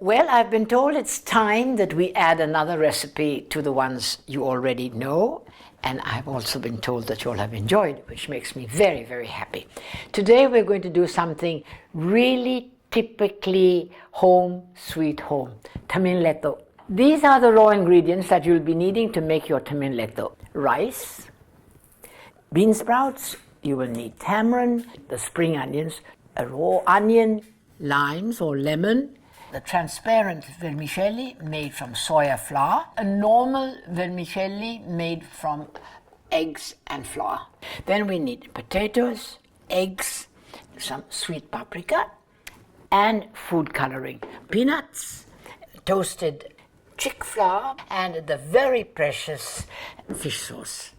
Well, I've been told it's time that we add another recipe to the ones you already know, and I've also been told that you all have enjoyed, which makes me very, very happy. Today we're going to do something really typically home, sweet home, Htamin Le'thok. These are the raw ingredients that you'll be needing to make your Htamin Le'thok. Rice, bean sprouts, you will need tamarind, the spring onions, a raw onion, limes or lemon, the transparent vermicelli made from soya flour, a normal vermicelli made from eggs and flour. Then we need potatoes, eggs, some sweet paprika, and food coloring, peanuts, toasted chick flour, and the very precious fish sauce.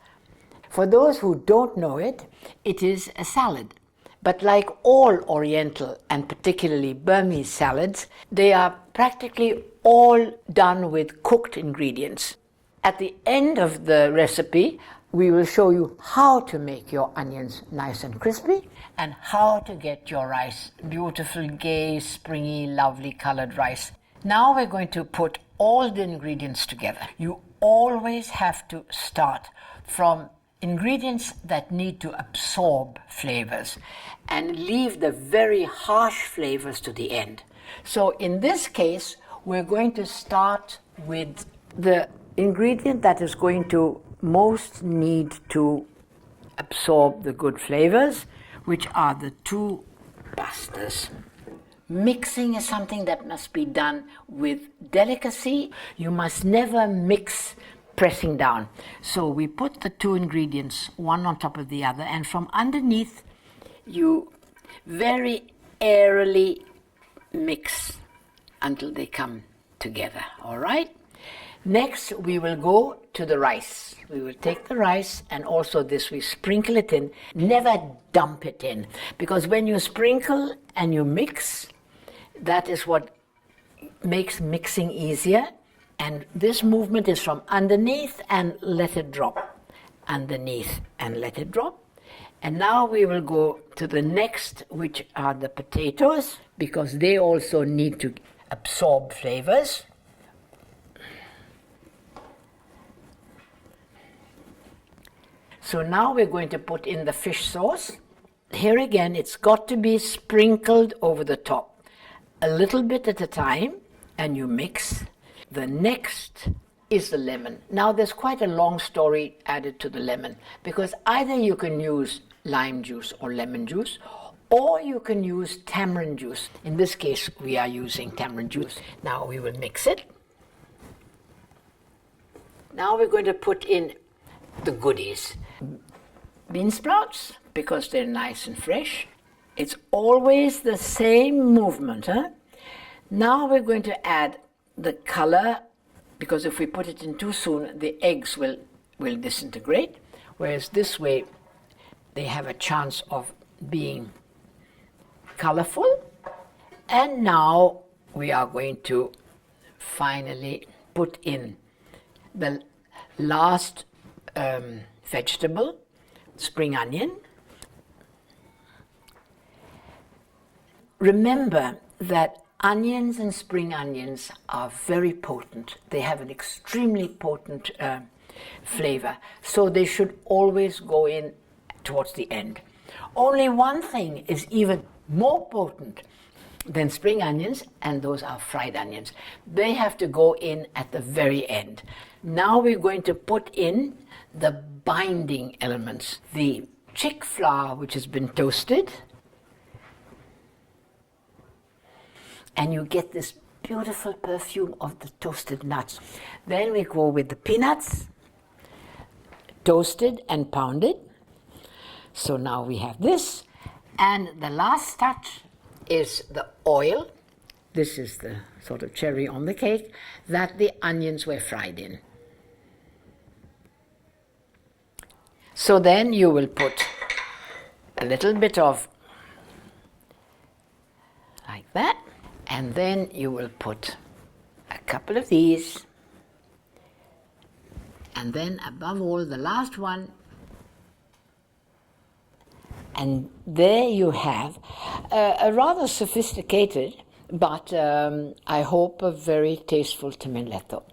For those who don't know it, it is a salad. But like all Oriental and particularly Burmese salads, they are practically all done with cooked ingredients. At the end of the recipe, we will show you how to make your onions nice and crispy and how to get your rice beautiful, gay, springy, lovely colored rice. Now we're going to put all the ingredients together. You always have to start from ingredients that need to absorb flavors and leave the very harsh flavors to the end. So in this case, we're going to start with the ingredient that is going to most need to absorb the good flavors, which are the two pastas. Mixing is something that must be done with delicacy. You must never mix pressing down. So we put the two ingredients one on top of the other, and from underneath you very airily mix until they come together. All right? Next we will go to the rice. We will take the rice, and also this we sprinkle it in. Never dump it in, because when you sprinkle and you mix, that is what makes mixing easier. And this movement is from underneath and let it drop, underneath and let it drop. And now we will go to the next, which are the potatoes, because they also need to absorb flavors. So now we're going to put in the fish sauce. Here again, it's got to be sprinkled over the top, a little bit at a time, and you mix. The next is the lemon. Now there's quite a long story added to the lemon, because either you can use lime juice or lemon juice, or you can use tamarind juice. In this case, we are using tamarind juice. Now we will mix it. Now we're going to put in the goodies. Bean sprouts, because they're nice and fresh. It's always the same movement, huh? Now we're going to add the color, because if we put it in too soon, the eggs will disintegrate, whereas this way they have a chance of being colorful. And now we are going to finally put in the last vegetable, spring onion. Remember that onions and spring onions are very potent. They have an extremely potent flavor, so they should always go in towards the end. Only one thing is even more potent than spring onions, and those are fried onions. They have to go in at the very end. Now we're going to put in the binding elements. The chick flour, which has been toasted, and you get this beautiful perfume of the toasted nuts. Then we go with the peanuts, toasted and pounded. So now we have this. And the last touch is the oil. This is the sort of cherry on the cake that the onions were fried in. So then you will put a little bit of, like that. And then you will put a couple of these, and then above all the last one, and there you have a rather sophisticated but I hope a very tasteful Htamin Le'thok.